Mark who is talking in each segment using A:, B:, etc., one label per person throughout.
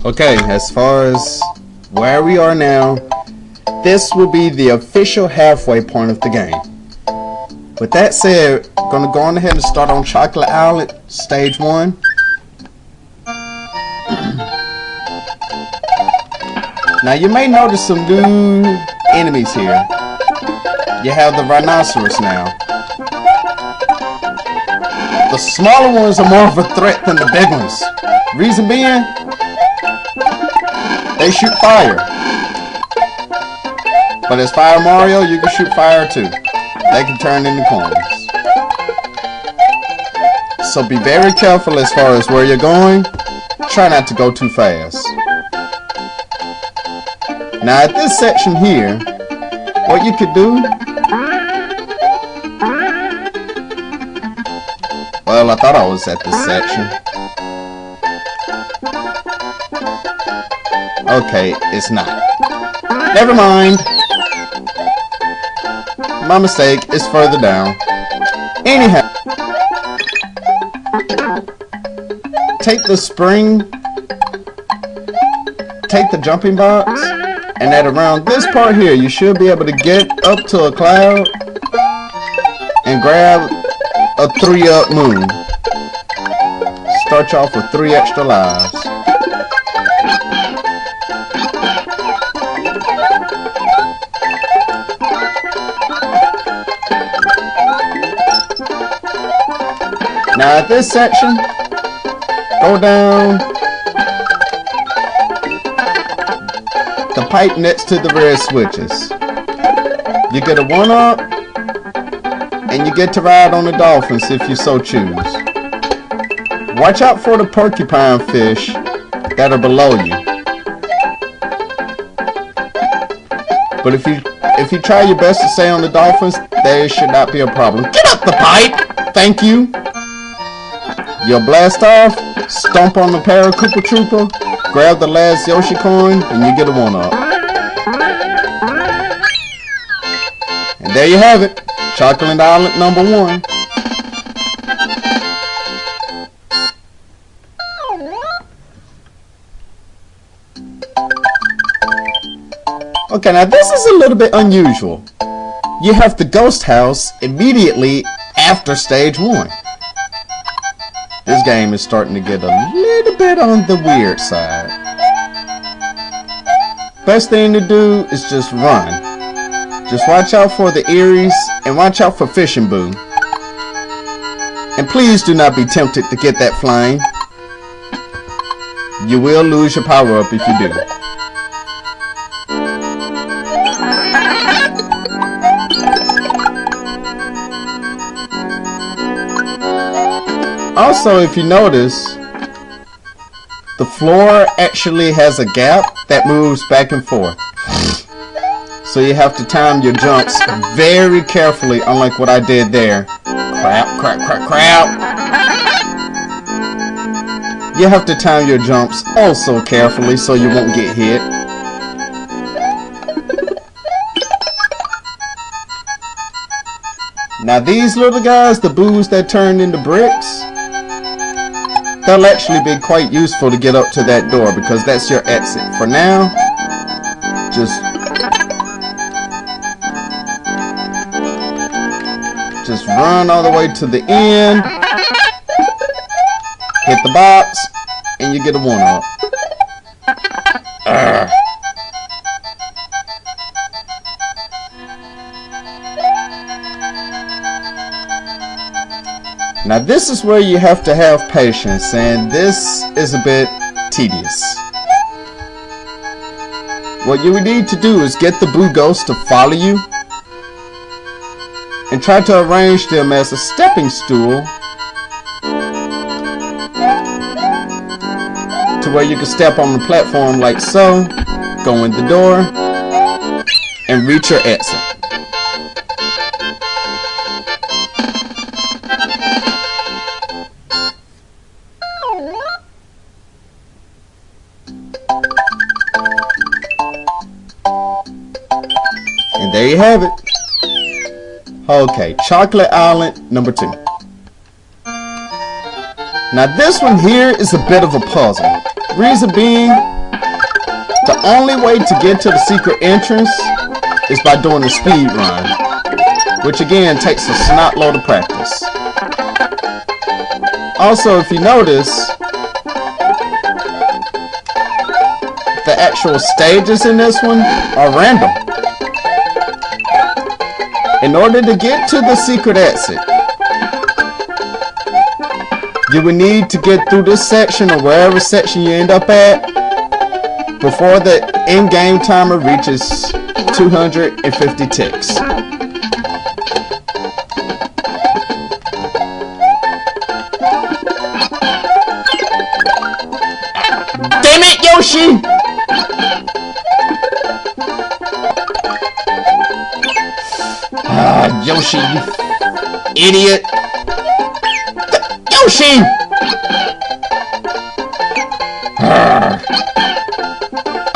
A: Okay, as far as where we are now, this will be the official halfway point of the game. With that said, I'm gonna go on ahead and start on Chocolate Island, stage 1. Now you may notice some new enemies here. You have the rhinoceros now. The smaller ones are more of a threat than the big ones. Reason being, they shoot fire. But as Fire Mario, you can shoot fire too. They can turn into coins. So be very careful as far as where you're going. Try not to go too fast. Now at this section here, what you could do, well, I thought I was at this section. Okay, it's not. Never mind. My mistake, it's further down. Anyhow, take the spring, take the jumping box, and at around this part here, you should be able to get up to a cloud and grab a 3-up moon. Start you off with 3 extra lives. Now at this section, go down the pipe next to the red switches. You get a 1-up, and you get to ride on the dolphins if you so choose. Watch out for the porcupine fish that are below you. But if you try your best to stay on the dolphins, there should not be a problem. Get up the pipe! Thank you! You'll blast off, stomp on the Koopa Trooper, grab the last Yoshi coin, and you get a 1-up. And there you have it, Chocolate Island number 1. Okay, now this is a little bit unusual. You have the ghost house immediately after stage 1. This game is starting to get a little bit on the weird side. Best thing to do is just run. Just watch out for the Eries and watch out for Fishing Boo. And please do not be tempted to get that flame. You will lose your power up if you do. Also, if you notice, the floor actually has a gap that moves back and forth. So you have to time your jumps very carefully, unlike what I did there. Crap, crap, crap, crap. You have to time your jumps also carefully so you won't get hit. Now these little guys, the boos that turned into bricks, they'll actually be quite useful to get up to that door because that's your exit. For now, just run all the way to the end, hit the box, and you get a 1-up. Now this is where you have to have patience, and this is a bit tedious. What you would need to do is get the Boo Ghost to follow you and try to arrange them as a stepping stool to where you can step on the platform like so, go in the door, and reach your exit. And there you have it. Okay, Chocolate Island number 2. Now this one here is a bit of a puzzle. Reason being, The only way to get to the secret entrance is by doing a speed run, which again takes a snot load of practice. Also, if you notice, the actual stages in this one are random. In order to get to the secret exit, you will need to get through this section or wherever section you end up at before the in-game timer reaches 250 ticks. Damn it, Yoshi! Yoshi, you idiot! Yoshi!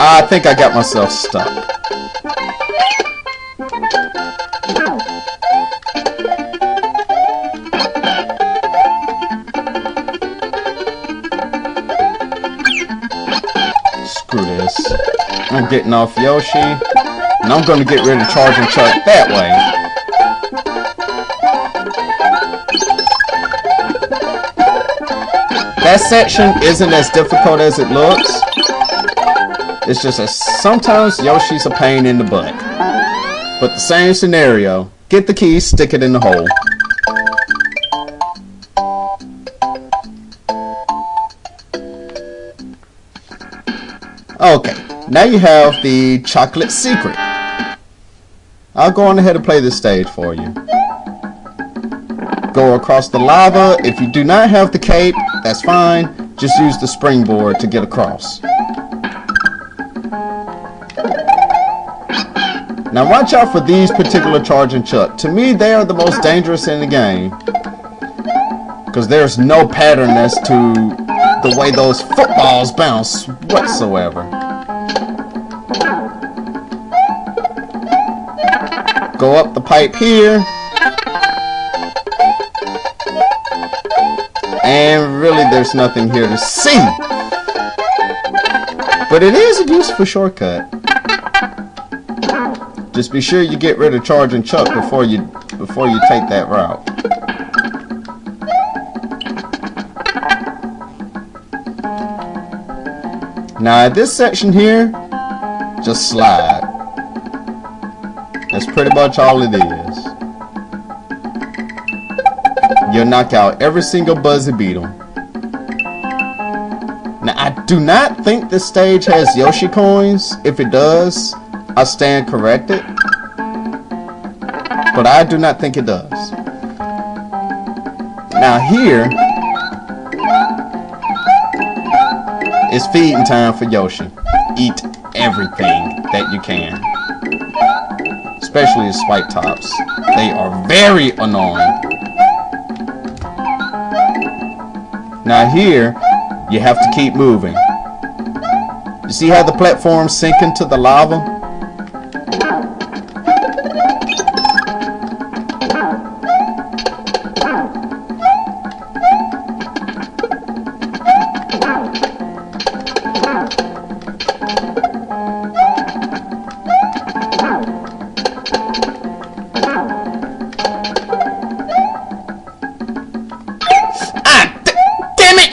A: I think I got myself stuck. Screw this. I'm getting off Yoshi, and I'm gonna get rid of Charging Chuck that way. That section isn't as difficult as it looks. It's just that sometimes Yoshi's a pain in the butt. But the same scenario. Get the key, stick it in the hole. Okay, now you have the chocolate secret. I'll go on ahead and play this stage for you. Go across the lava. If you do not have the cape, that's fine. Just use the springboard to get across. Now watch out for these particular Charging Chuck. To me, they are the most dangerous in the game, because there's no pattern as to the way those footballs bounce whatsoever. Go up the pipe here. And really there's nothing here to see. But it is a useful shortcut. Just be sure you get rid of Charging Chuck before you take that route. Now at this section here, just slide. That's pretty much all it is. You'll knock out every single Buzzy Beetle. Now I do not think this stage has Yoshi coins. If it does, I stand corrected. But I do not think it does. Now here is feeding time for Yoshi. Eat everything that you can. Especially the spike tops. They are very annoying. Now here, you have to keep moving. You see how the platforms sink into the lava?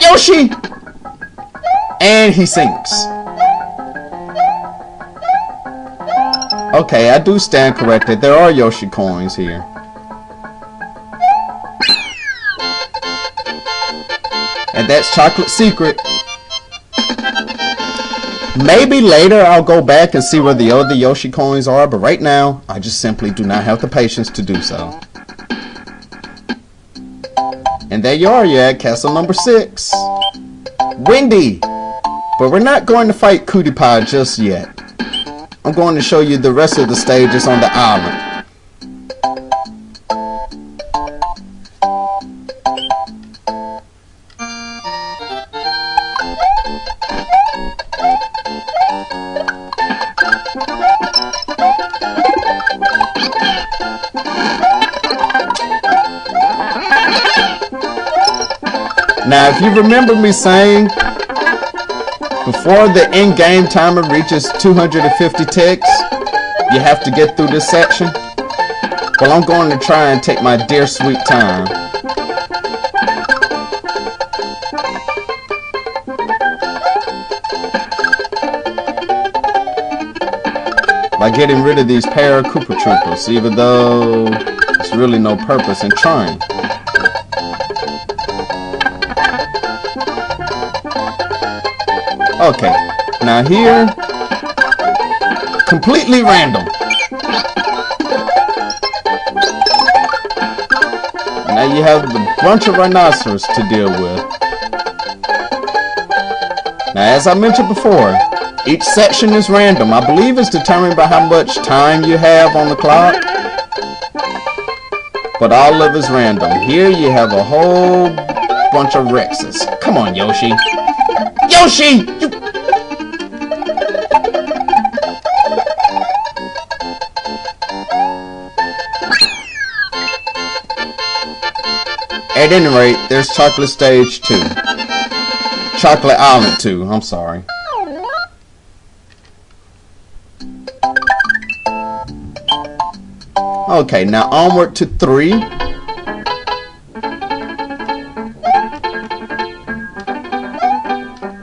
A: Yoshi! And he sinks. Okay, I do stand corrected. There are Yoshi coins here. And that's Chocolate Secret. Maybe later I'll go back and see where the other Yoshi coins are, but right now I just simply do not have the patience to do so. And there you are, you're at castle number 6. Wendy! But we're not going to fight Kootie Pie just yet. I'm going to show you the rest of the stages on the island. Now, if you remember me saying Before the in-game timer reaches 250 ticks, you have to get through this section. Well, I'm going to try and take my dear sweet time. By getting rid of these pair of Koopa Troopers, even though there's really no purpose in trying. Okay, now here, completely random. Now you have a bunch of rhinoceros to deal with. Now, as I mentioned before, each section is random. I believe it's determined by how much time you have on the clock. But all of it is random. Here you have a whole bunch of Rexes. Come on, Yoshi. Yoshi! You... At any rate, there's Chocolate Stage 2. Chocolate Island 2, I'm sorry. Okay, now onward to 3.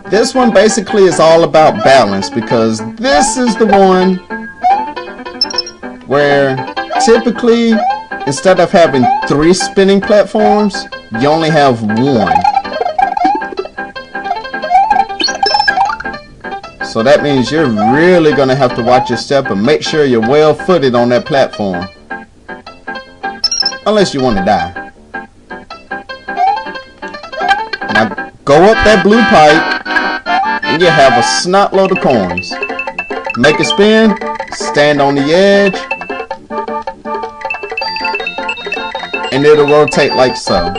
A: This one basically is all about balance, because this is the one where typically instead of having 3 spinning platforms, you only have 1. So that means you're really going to have to watch your step and make sure you're well footed on that platform. Unless you want to die. Now go up that blue pipe and you have a snot load of coins. Make it spin, stand on the edge, and it'll rotate like so.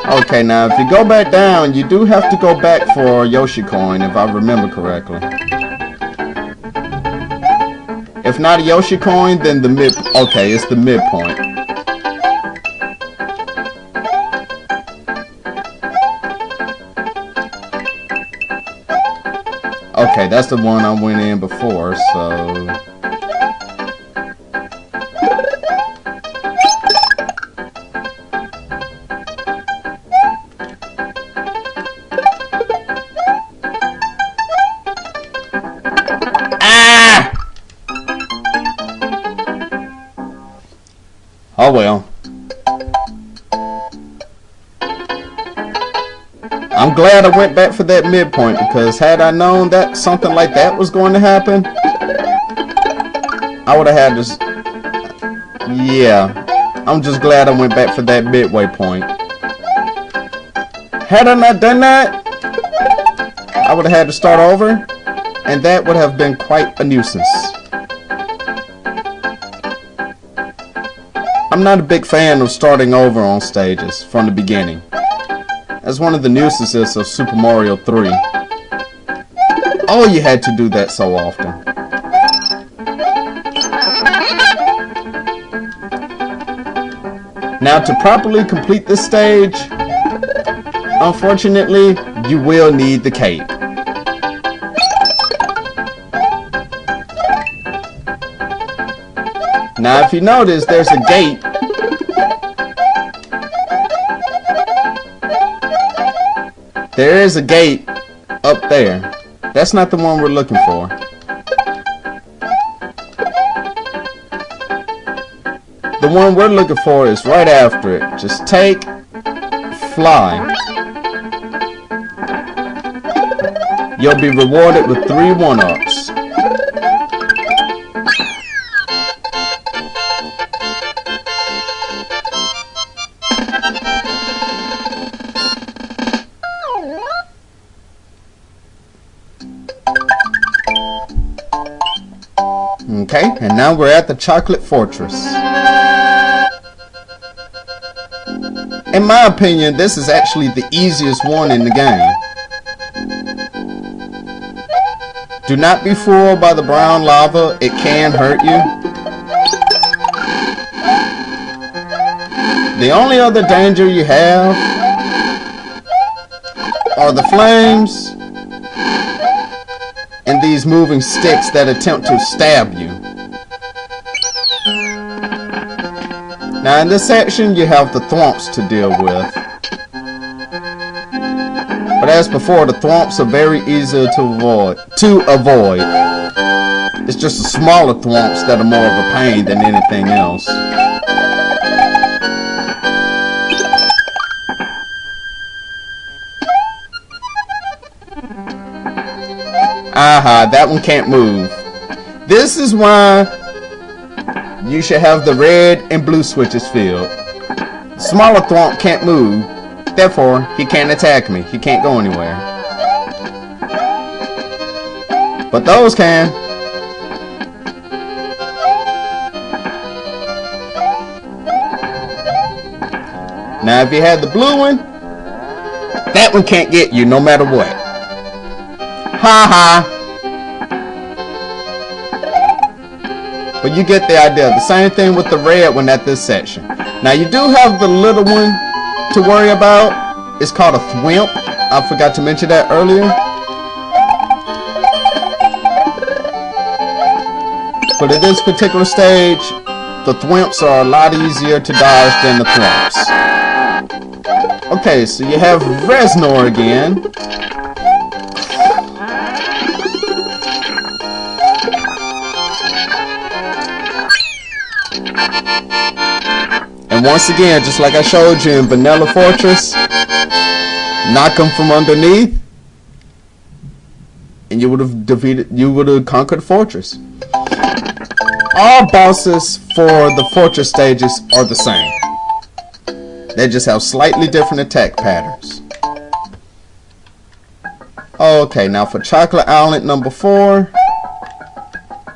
A: Okay, now if you go back down, you do have to go back for a Yoshi coin, if I remember correctly. If not a Yoshi coin, then the mid... Okay, it's the midpoint. Okay, that's the one I went in before, so... Oh well. I'm glad I went back for that midpoint, because had I known that something like that was going to happen, I would have had this. Yeah, I'm just glad I went back for that midway point. Had I not done that, I would have had to start over, and that would have been quite a nuisance. I'm not a big fan of starting over on stages from the beginning. That's one of the nuisances of Super Mario 3. Oh, you had to do that so often. Now, to properly complete this stage, unfortunately, you will need the cape. Now, if you notice, there's a gate. There is a gate up there. That's not the one we're looking for. The one we're looking for is right after it. Just take, fly. You'll be rewarded with 3 1-ups. Okay, and now we're at the Chocolate Fortress. In my opinion, this is actually the easiest one in the game. Do not be fooled by the brown lava, it can hurt you. The only other danger you have are the flames and these moving sticks that attempt to stab you. Now in this section you have the thwomps to deal with. But as before, the thwomps are very easy to avoid. It's just the smaller thwomps that are more of a pain than anything else. Aha, that one can't move. This is why you should have the red and blue switches filled. Smaller thwomp can't move, therefore he can't attack me. He can't go anywhere. But those can. Now if you had the blue one, that one can't get you no matter what. Ha ha. But you get the idea. The same thing with the red one at this section. Now you do have the little one to worry about. It's called a thwimp. I forgot to mention that earlier. But at this particular stage, the thwimps are a lot easier to dodge than the thwomps. Okay, so you have Reznor again. And once again, just like I showed you in Vanilla Fortress, knock them from underneath, and you would have conquered the fortress. All bosses for the fortress stages are the same. They just have slightly different attack patterns. Okay, now for Chocolate Island number 4,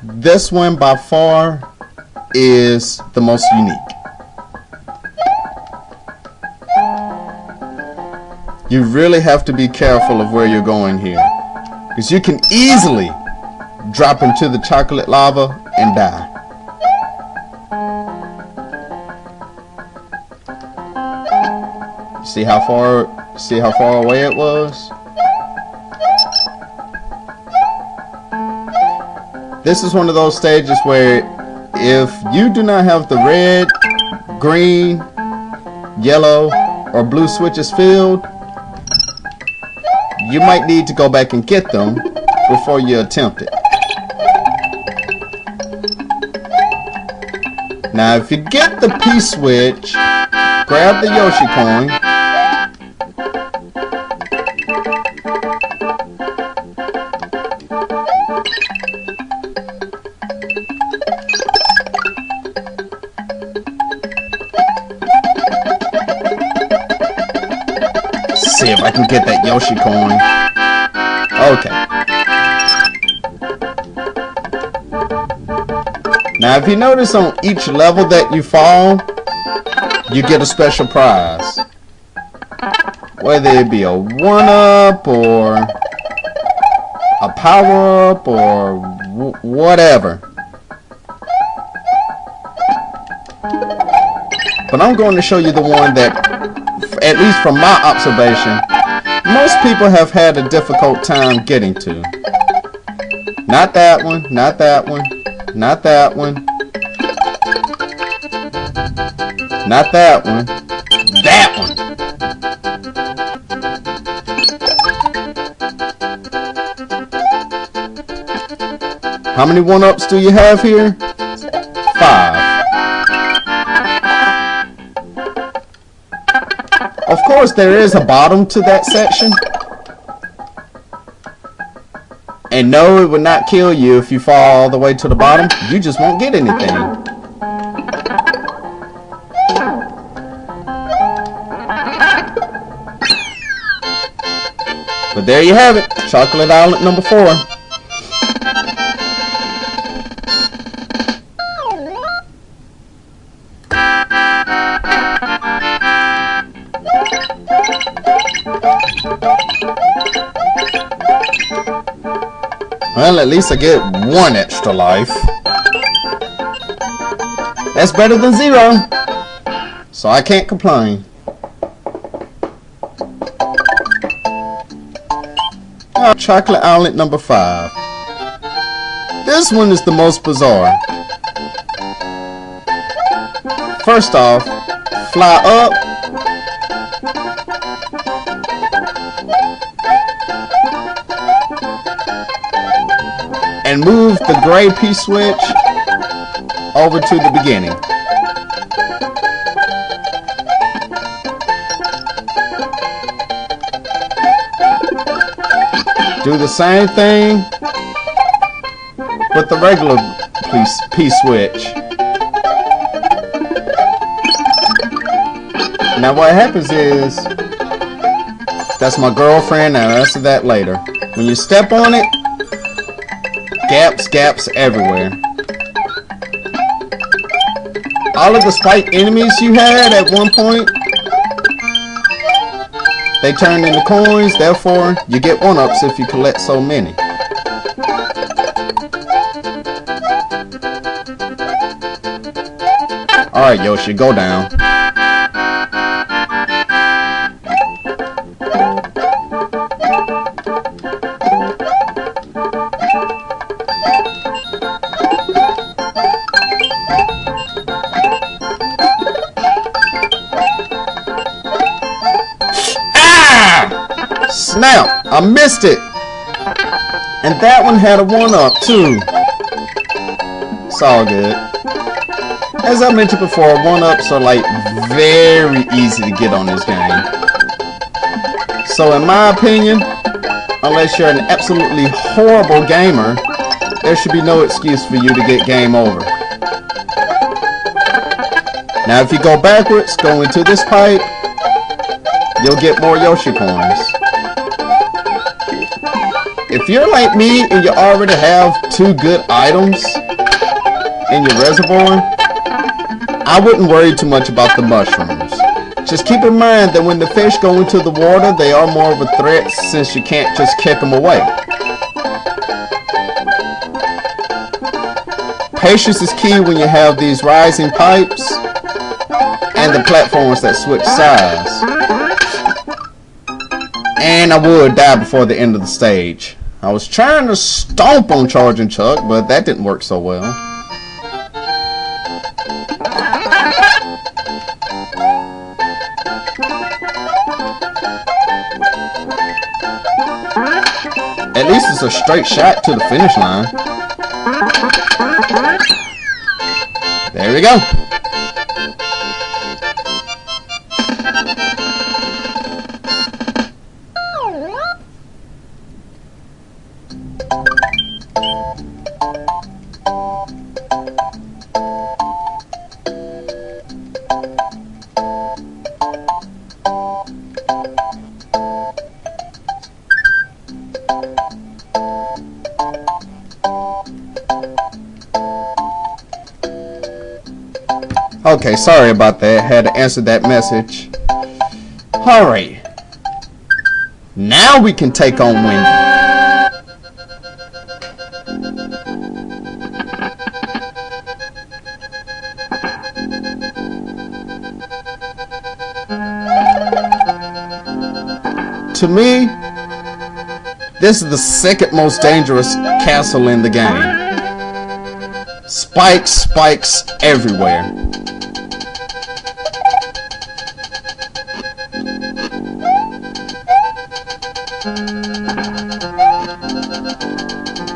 A: this one by far is the most unique. You really have to be careful of where you're going here, because you can easily drop into the chocolate lava and die. See how far away it was? This is one of those stages where if you do not have the red, green, yellow, or blue switches filled, you might need to go back and get them before you attempt it. Now if you get the P switch, grab the Yoshi coin, see if I can get that Yoshi coin. Okay. Now if you notice on each level that you fall, you get a special prize. Whether it be a 1-up or a power-up or whatever. But I'm going to show you the one that, at least from my observation, most people have had a difficult time getting to. Not that one, not that one, not that one, not that one, that one. How many 1-ups do you have here? 5. Of course, there is a bottom to that section. And no, it would not kill you if you fall all the way to the bottom. You just won't get anything. But there you have it. Chocolate Island number 4. Well, at least I get 1 extra life. That's better than 0. so I can't complain. Chocolate Island number 5. This one is the most bizarre. First off, fly up. And move the gray P-switch over to the beginning. Do the same thing with the regular P-switch. Now what happens is, that's my girlfriend, and I'll answer that later. When you step on it, gaps everywhere. All of the spike enemies you had at one point, they turn into coins, therefore you get 1-ups if you collect so many. Alright Yoshi, go down. Snap! I missed it! And that one had a 1-up too. It's all good. As I mentioned before, 1-ups are like very easy to get on this game. So in my opinion, unless you're an absolutely horrible gamer, there should be no excuse for you to get game over. Now if you go backwards, go into this pipe, you'll get more Yoshi coins. If you're like me and you already have 2 good items in your reservoir, I wouldn't worry too much about the mushrooms. Just keep in mind that when the fish go into the water, they are more of a threat since you can't just kick them away. Patience is key when you have these rising pipes and the platforms that switch sides. And I would die before the end of the stage. I was trying to stomp on Charging Chuck, but that didn't work so well. At least it's a straight shot to the finish line. There we go. Okay, sorry about that. Had to answer that message. Alright. Now we can take on Wendy. To me, this is the second most dangerous castle in the game. Spikes everywhere.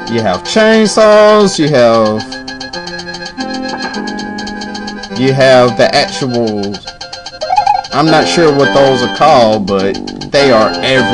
A: You have chainsaws, you have the actual, I'm not sure what those are called, but they are everywhere.